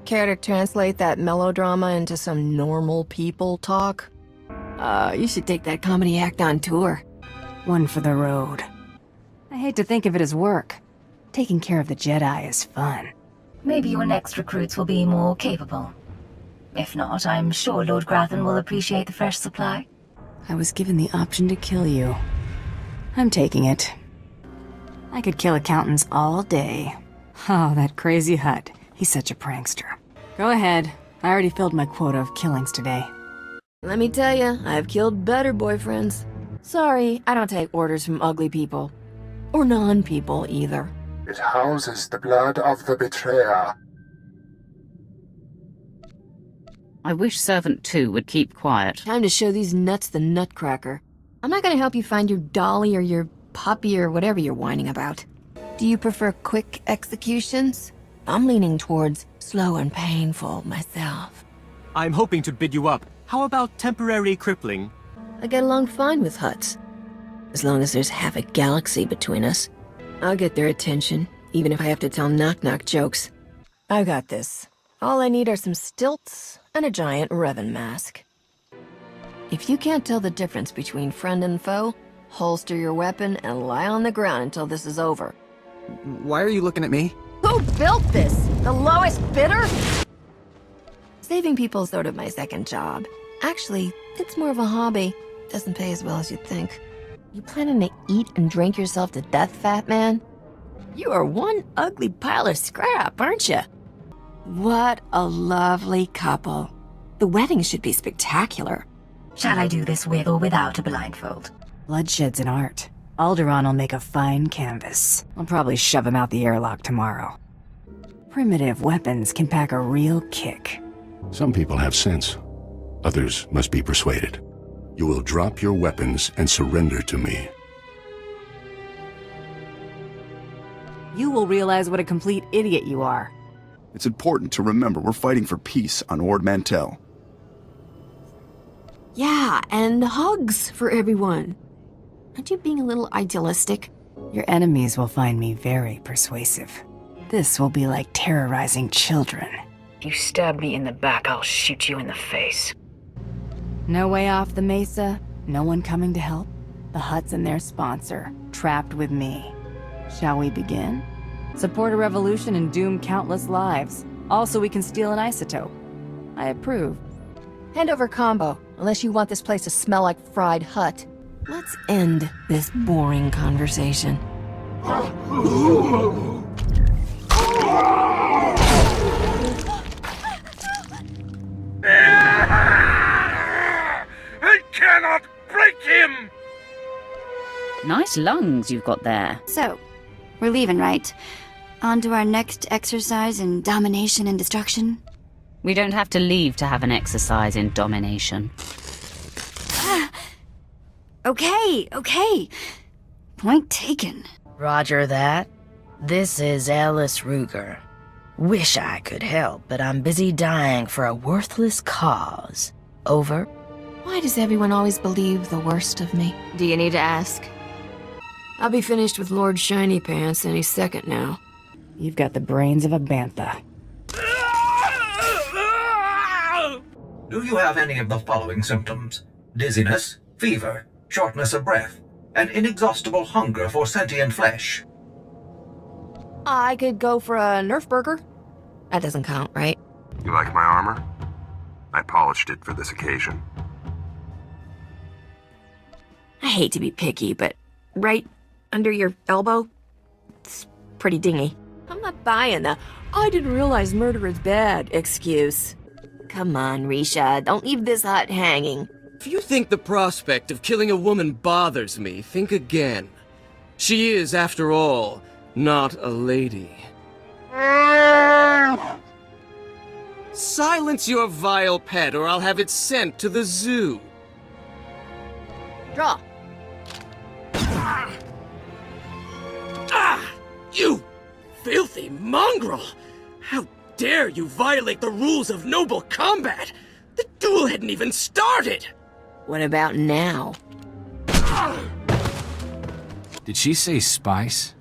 Care to translate that melodrama into some normal people talk? You should take that comedy act on tour. One for the road. I hate to think of it as work. Taking care of the Jedi is fun. Maybe your next recruits will be more capable. If not, I'm sure Lord Grathan will appreciate the fresh supply. I was given the option to kill you. I'm taking it. I could kill accountants all day. Oh, that crazy Hutt. He's such a prankster. Go ahead. I already filled my quota of killings today. Let me tell you, I've killed better boyfriends. Sorry, I don't take orders from ugly people. Or non-people, either. It houses the blood of the betrayer. I wish Servant 2 would keep quiet. Time to show these nuts the nutcracker. I'm not gonna help you find your dolly or your puppy or whatever you're whining about. Do you prefer quick executions? I'm leaning towards slow and painful myself. I'm hoping to bid you up. How about temporary crippling? I get along fine with Hutts. As long as there's half a galaxy between us. I'll get their attention, even if I have to tell knock-knock jokes. I got this. All I need are some stilts and a giant Revan mask. If you can't tell the difference between friend and foe, holster your weapon and lie on the ground until this is over. Why are you looking at me? Who built this? The lowest bidder? Saving people is sort of my second job. Actually, it's more of a hobby. Doesn't pay as well as you'd think. You planning to eat and drink yourself to death, fat man? You are one ugly pile of scrap, aren't you? What a lovely couple. The wedding should be spectacular. Shall I do this with or without a blindfold? Bloodshed's an art. Alderaan will make a fine canvas. I'll probably shove him out the airlock tomorrow. Primitive weapons can pack a real kick. Some people have sense. Others must be persuaded. You will drop your weapons and surrender to me. You will realize what a complete idiot you are. It's important to remember we're fighting for peace on Ord Mantell. Yeah, and hugs for everyone. Aren't you being a little idealistic? Your enemies will find me very persuasive. This will be like terrorizing children. If you stab me in the back, I'll shoot you in the face. No way off the mesa, no one coming to help. The Hutts and their sponsor, trapped with me. Shall we begin? Support a revolution and doom countless lives. Also, we can steal an isotope. I approve. Hand over combo, unless you want this place to smell like fried Hutt. Let's end this boring conversation. I cannot break him! Nice lungs you've got there. So, we're leaving, right? On to our next exercise in domination and destruction? We don't have to leave to have an exercise in domination. Okay. Point taken. Roger that. This is Alice Ruger. Wish I could help, but I'm busy dying for a worthless cause. Over. Why does everyone always believe the worst of me? Do you need to ask? I'll be finished with Lord Shiny Pants any second now. You've got the brains of a bantha. Do you have any of the following symptoms? Dizziness, fever, shortness of breath, and inexhaustible hunger for sentient flesh? I could go for a Nerf burger. That doesn't count, right? You like my armor? I polished it for this occasion. I hate to be picky, but right under your elbow, it's pretty dingy. I'm not buying the "I didn't realize murder is bad" excuse. Come on, Risha, don't leave this Hutt hanging. If you think the prospect of killing a woman bothers me, think again. She is, after all, not a lady. Silence your vile pet, or I'll have it sent to the zoo. Draw. You filthy mongrel! How dare you violate the rules of noble combat? The duel hadn't even started! What about now? Did she say spice?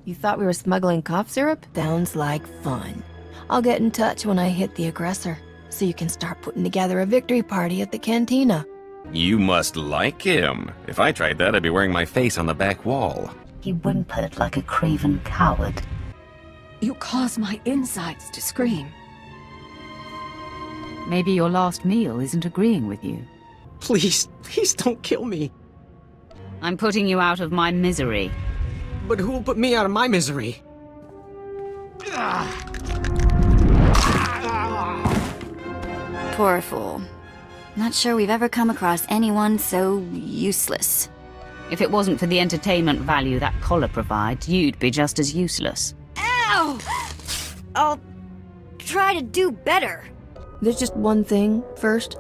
You thought we were smuggling cough syrup? Sounds like fun. I'll get in touch when I hit the aggressor, so you can start putting together a victory party at the cantina. You must like him. If I tried that, I'd be wearing my face on the back wall. He whimpered like a craven coward. You cause my insides to scream. Maybe your last meal isn't agreeing with you. Please, please don't kill me. I'm putting you out of my misery. But who will put me out of my misery? Poor fool. Not sure we've ever come across anyone so useless. If it wasn't for the entertainment value that collar provides, you'd be just as useless. Ow! I'll try to do better. There's just one thing first.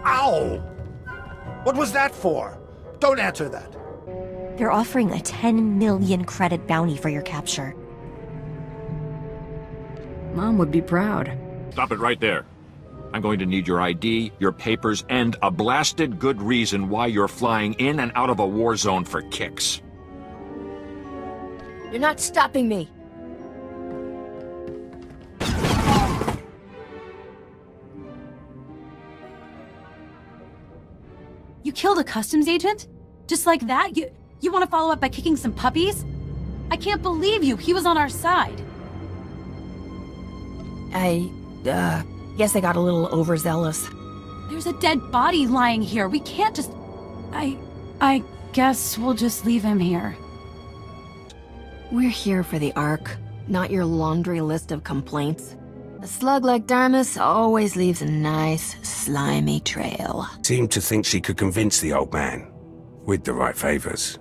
Ow! What was that for? Don't answer that. They're offering a 10 million credit bounty for your capture. Mom would be proud. Stop it right there. I'm going to need your ID, your papers, and a blasted good reason why you're flying in and out of a war zone for kicks. You're not stopping me. You killed a customs agent? Just like that? You want to follow up by kicking some puppies? I can't believe you. He was on our side. I guess I got a little overzealous. There's a dead body lying here. We can't just... I guess we'll just leave him here. We're here for the Ark, not your laundry list of complaints. A slug like Darmus always leaves a nice, slimy trail. Seemed to think she could convince the old man, with the right favors.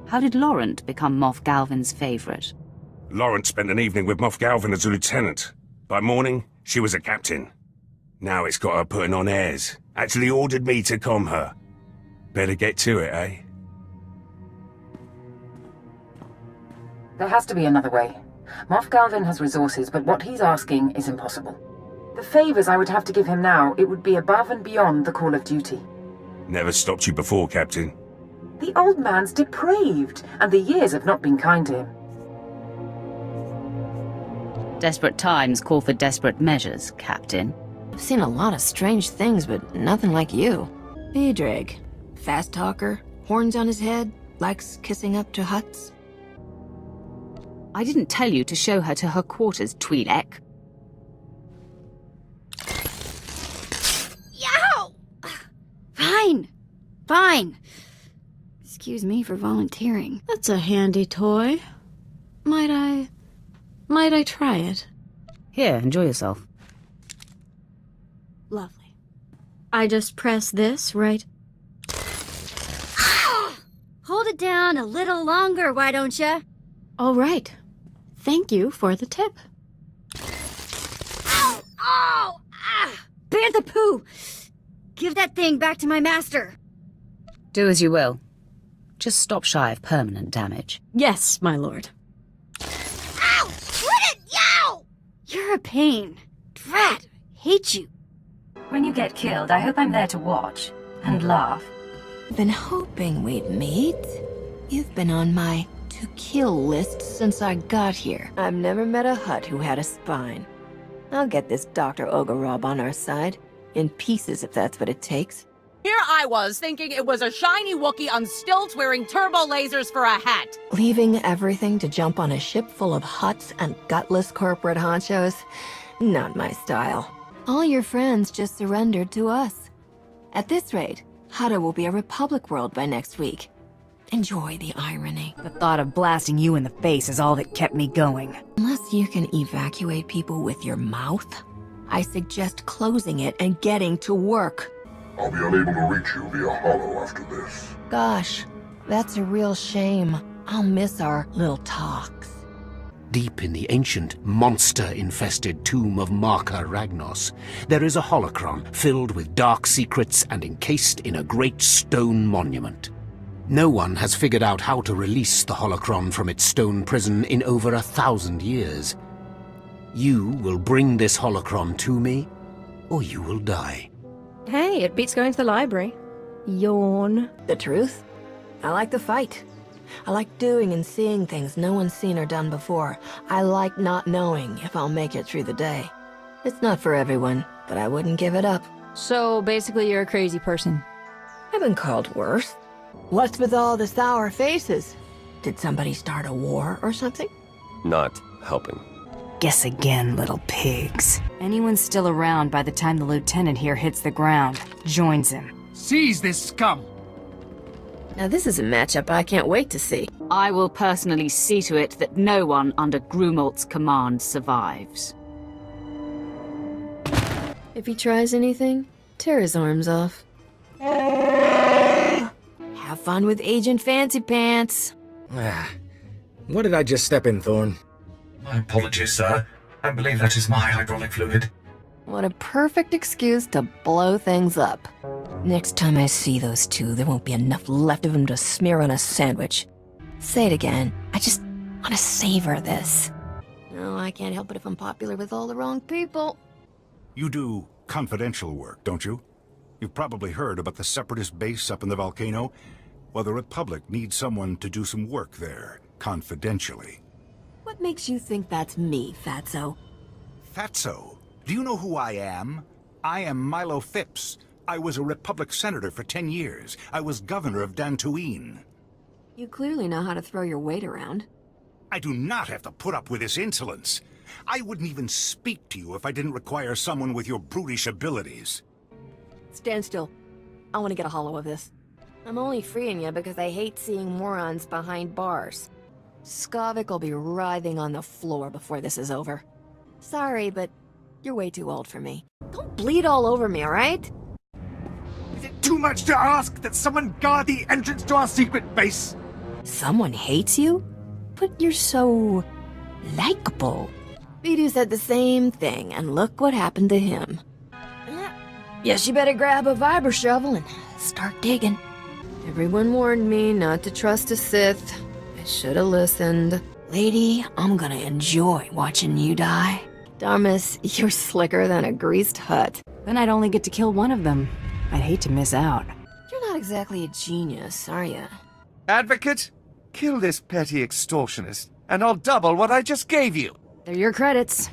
How did Laurent become Moff Galvin's favorite? Laurent spent an evening with Moff Galvin as a lieutenant. By morning, she was a captain. Now it's got her putting on airs. Actually ordered me to calm her. Better get to it, eh? There has to be another way. Moff Galvin has resources, but what he's asking is impossible. The favors I would have to give him now, it would be above and beyond the call of duty. Never stopped you before, Captain. The old man's depraved, and the years have not been kind to him. Desperate times call for desperate measures, Captain. I've seen a lot of strange things, but nothing like you. Beedrig. Fast talker, horns on his head, likes kissing up to huts. I didn't tell you to show her to her quarters, Twi'lek. Yow! Fine. Fine. Excuse me for volunteering. That's a handy toy. Might I try it? Here, enjoy yourself. Lovely. I just press this, right? Hold it down a little longer, why don't you? All right. Thank you for the tip. Ow! Oh! Ah! Bantha Poo! Give that thing back to my master. Do as you will. Just stop shy of permanent damage. Yes, my lord. Ow! Quit it! Yow! You're a pain. Drat! Hate you. When you get killed, I hope I'm there to watch and laugh. Been hoping we'd meet. You've been on my to-kill list since I got here. I've never met a Hutt who had a spine. I'll get this Dr. Ogarob on our side. In pieces, if that's what it takes. Here I was, thinking it was a shiny Wookiee on stilts wearing turbo lasers for a hat. Leaving everything to jump on a ship full of Hutts and gutless corporate honchos? Not my style. All your friends just surrendered to us. At this rate, Hutta will be a Republic world by next week. Enjoy the irony. The thought of blasting you in the face is all that kept me going. Unless you can evacuate people with your mouth, I suggest closing it and getting to work. I'll be unable to reach you via holo after this. Gosh, that's a real shame. I'll miss our little talks. Deep in the ancient, monster-infested tomb of Marka Ragnos, there is a holocron filled with dark secrets and encased in a great stone monument. No one has figured out how to release the holocron from its stone prison in over 1,000 years. You will bring this holocron to me, or you will die. Hey, it beats going to the library. Yawn. The truth? I like the fight. I like doing and seeing things no one's seen or done before. I like not knowing if I'll make it through the day. It's not for everyone, but I wouldn't give it up. So basically you're a crazy person. I've been called worse. What's with all the sour faces? Did somebody start a war or something? Not helping. Guess again, little pigs. Anyone still around by the time the lieutenant here hits the ground, joins him. Seize this scum! Now this is a matchup I can't wait to see. I will personally see to it that no one under Grumolt's command survives. If he tries anything, tear his arms off. Have fun with Agent Fancy Pants. What did I just step in, Thorn? My apologies, sir. I believe that is my hydraulic fluid. What a perfect excuse to blow things up. Next time I see those two, there won't be enough left of them to smear on a sandwich. Say it again. I just want to savor this. No, I can't help it if I'm popular with all the wrong people. You do confidential work, don't you? You've probably heard about the Separatist base up in the volcano. Well, the Republic needs someone to do some work there, confidentially. What makes you think that's me, Fatso? Fatso? Do you know who I am? I am Milo Phipps. I was a Republic senator for 10 years. I was governor of Dantooine. You clearly know how to throw your weight around. I do not have to put up with this insolence. I wouldn't even speak to you if I didn't require someone with your brutish abilities. Stand still. I want to get a hollow of this. I'm only freeing you because I hate seeing morons behind bars. Skavik will be writhing on the floor before this is over. Sorry, but you're way too old for me. Don't bleed all over me, alright? Is it too much to ask that someone guard the entrance to our secret base? Someone hates you? But you're so... likable. Vidu said the same thing, and look what happened to him. Yes, you better grab a vibra shovel and start digging. Everyone warned me not to trust a Sith. I should have listened. Lady, I'm gonna enjoy watching you die. Darmus, you're slicker than a greased hut. Then I'd only get to kill one of them. I'd hate to miss out. You're not exactly a genius, are you? Advocate, kill this petty extortionist, and I'll double what I just gave you. They're your credits.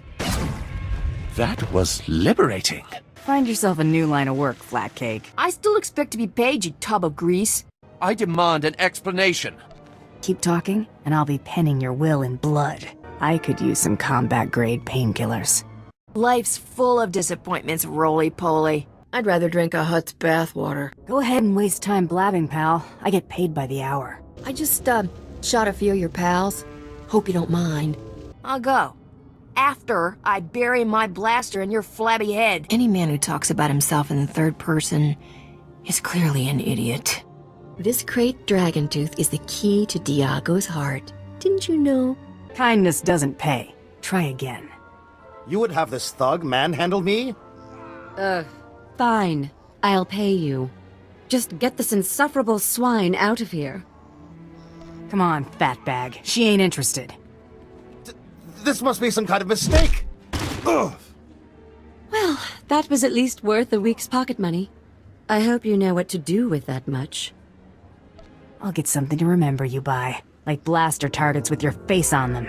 That was liberating. Find yourself a new line of work, Flatcake. I still expect to be paid, you tub of grease. I demand an explanation. Keep talking, and I'll be penning your will in blood. I could use some combat-grade painkillers. Life's full of disappointments, roly-poly. I'd rather drink a Hutt's bathwater. Go ahead and waste time blabbing, pal. I get paid by the hour. I just, shot a few of your pals. Hope you don't mind. I'll go. After I bury my blaster in your flabby head. Any man who talks about himself in the third person is clearly an idiot. This crate Dragontooth is the key to Diago's heart. Didn't you know? Kindness doesn't pay. Try again. You would have this thug manhandle me? Fine. I'll pay you. Just get this insufferable swine out of here. Come on, fatbag. She ain't interested. This must be some kind of mistake. Ugh. Well, that was at least worth a week's pocket money. I hope you know what to do with that much. I'll get something to remember you by. Like blaster targets with your face on them.